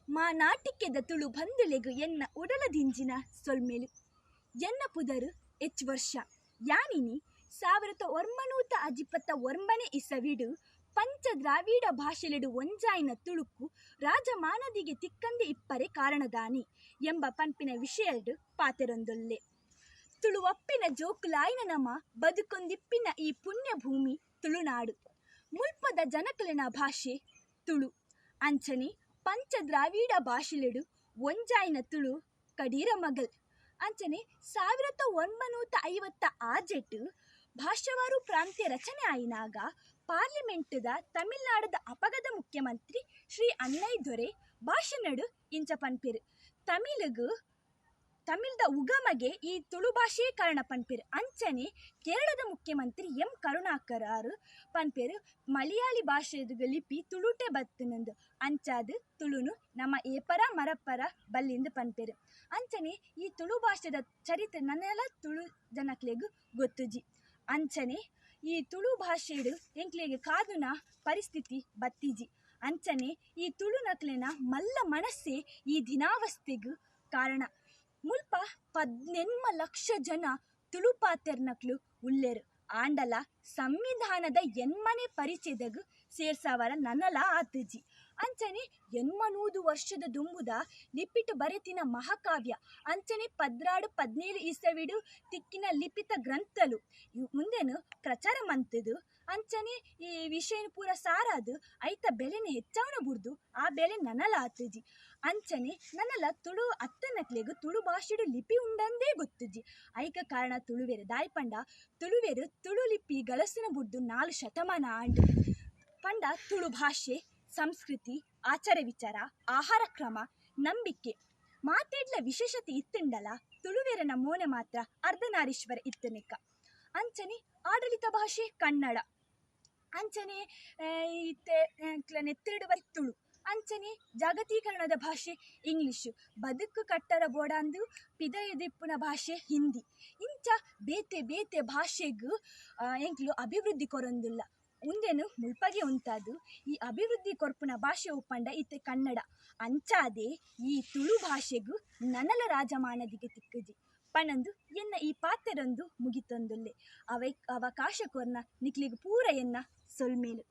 ಮಾ ನಾಟಿಕೆದ ತುಳು ಬಂದುಲೆಗು ಎನ್ನ ಉಡಲದಿಂಜಿನ ಸೊಲ್ಮೆಲು ಎನ್ನ ಪುದರು ಎಚ್ ವರ್ಷ ಯಾನಿನಿ 1959 ಇಸವಿಡು ಪಂಚ ದ್ರಾವಿಡ ಭಾಷೆಲೆಡು ಒಂಜಾಯಿನ ತುಳುಕು ರಾಜಮಾನದಿಗೆ ತಿಕ್ಕಂದೆ ಇಪ್ಪರೆ ಕಾರಣದಾನಿ ಎಂಬ ಪಂಪಿನ ವಿಷಯಡು ಪಾತೆರೊಂದೊಲ್ಲೆ. ತುಳು ಒಪ್ಪಿನ ಜೋಕುಲಾಯಿನ ನಮ ಬದುಕೊಂದಿಪ್ಪಿನ ಈ ಪುಣ್ಯ ಭೂಮಿ ತುಳುನಾಡು. ಮುಲ್ಪದ ಜನಕಲಿನ ಭಾಷೆ ತುಳು ಅಂಚನೆ ಪಂಚ ದ್ರಾವಿಡ ಭಾಷೆಲೆಡು ಒಂಜಾಯಿನ ತುಳು ಕಡೀರ ಮಗಲ್ ಅಂಚನೆ 1950 ಭಾಷಾವಾರು ಪ್ರಾಂತ್ಯ ರಚನೆ ಆಯಿನಾಗ ಪಾರ್ಲಿಮೆಂಟ್ದ ತಮಿಳುನಾಡದ ಅಪಗದ ಮುಖ್ಯಮಂತ್ರಿ ಶ್ರೀ ಅನ್ನೈ ದೊರೆ ಭಾಷೆನಡು ಇಂಚ ಪನ್ಪೆರು ತಮಿಳ್ದ ಉಗಮಗೆ ಈ ತುಳು ಭಾಷೆಯೇ ಕಾರಣ ಪನ್ಪೆರು. ಅಂಚನೆ ಕೇರಳದ ಮುಖ್ಯಮಂತ್ರಿ ಎಂ ಕರುಣಾಕರ್ ಆರು ಪನ್ಪೆರು ಮಲಯಾಳಿ ಭಾಷೆದ ಲಿಪಿ ತುಳುಟೆ ಬತ್ತುನಂದು ಅಂಚಾದು ತುಳುನು ನಮ್ಮ ಏಪರ ಮರಪರ ಬಲ್ಲಿಂದು ಪನ್ಪೆರು. ಅಂಚನೆ ಈ ತುಳು ಭಾಷೆದ ಚರಿತ್ರೆ ನನ್ನೆಲ್ಲ ತುಳು ಜನಕ್ಲೆಗು ಗೊತ್ತುಜಿ. ಅಂಚನೆ ಈ ತುಳು ಭಾಷೆಡು ಎಂಕ್ಲೆಗೆ ಕಾದುನ ಪರಿಸ್ಥಿತಿ ಬತ್ತಿಜಿ. ಅಂಚನೆ ಈ ತುಳು ನಕ್ಲೆನ ಮಲ್ಲ ಮನಸ್ಸೇ ಈ ದಿನಾವಸ್ಥೆಗೂ ಕಾರಣ. ಮುಲ್ಪ 18 ಲಕ್ಷ ಜನ ತುಳು ಪಾತೆರ್ನಕ್ಲು ಉಲ್ಲೆರು. ಆಂಡಲ ಸಂವಿಧಾನದ ಎನ್ಮನೆ ಪರಿಚಯದಗು ಸೇರ್ಸಾವರ ನನ್ನಲ ಆತುಜಿ. ಅಂಚನೆ 80 ವರ್ಷದ ದುಂಬುದ ಲಿಪಿಟು ಬರೆತಿನ ಮಹಾಕಾವ್ಯ ಅಂಚನೆ 17 ಇಸವಿಡು ತಿಕ್ಕಿನ ಲಿಪಿತ ಗ್ರಂಥಲು ಮುಂದೆನು ಪ್ರಚಾರ ಮಂತದು. ಅಂಚನೆ ಈ ವಿಷಯ ಪೂರ ಸಾರಾದು ಐತ ಬೆಲೆನ ಹೆಚ್ಚವನ ಬುಡ್ದು ಆ ಬೆಲೆ ನನ್ನಲ ಆತುಜಿ. ಅಂಚನೆ ನನ್ನಲ ತುಳು ಅತ್ತನಕ್ಲೆಗು ತುಳು ಭಾಷೆಡು ಲಿಪಿ ಉಂಡಂದೇ ಗೊತ್ತುಜಿ. ಐಕ ಕಾರಣ ತುಳುವೆರು ದಾಯ್ಪಂಡ ತುಳುವೆರು ತುಳು ಲಿಪಿ ಗಲಸಿನ ಬುಡ್ದು 4 ಶತಮಾನ ಆಂಡು ಪಂಡ ತುಳು ಭಾಷೆ ಸಂಸ್ಕೃತಿ ಆಚಾರ ವಿಚಾರ ಆಹಾರ ಕ್ರಮ ನಂಬಿಕೆ ಮಾತೇಡ್ಲ ವಿಶೇಷತೆ ಇತ್ತುಂಡಲ ತುಳುವೆರನ ಮೋನೆ ಮಾತ್ರ ಅರ್ಧನಾರೀಶ್ವರ ಇತ್ತನಿಕ. ಅಂಚನೆ ಆಡಳಿತ ಭಾಷೆ ಕನ್ನಡ ಅಂಚನೆ ನೆತ್ತಿಡುವ ತುಳು ಅಂಚನೆ ಜಾಗತೀಕರಣದ ಭಾಷೆ ಇಂಗ್ಲಿಷು ಬದುಕು ಕಟ್ಟರ ಬೋಡಾಂದು ಪಿದಯದಿಪ್ಪುನ ಭಾಷೆ ಹಿಂದಿ ಇಂಚ ಬೇತೆ ಭಾಷೆಗೂ ಎಂಕ್ಲು ಅಭಿವೃದ್ಧಿ ಕೊರೊಂದುಲ್ಲ. ಮುಂದೇನು ಮುಲ್ಪಗೆ ಉಂಟಾದು ಈ ಅಭಿವೃದ್ಧಿ ಕೊರ್ಪುನ ಭಾಷೆ ಉಪ್ಪಂಡ ಇತ್ತೆ ಕನ್ನಡ ಅಂಚಾದೆ ಈ ತುಳು ಭಾಷೆಗೂ ನನಲ ರಾಜಮಾನದಿಗೆ ತಿಕ್ಕುಜಿ ಪಣಂದು ಎನ್ನ ಈ ಪಾತೆರೊಂದು ಮುಗಿತೊಂದುಲ್ಲೆ ಅವಕಾಶ ಕೊರ್ನ ನಿಕ್ಲಿಗೆ ಪೂರ ಎನ್ನ ಸೊಲ್ಮೇಲು.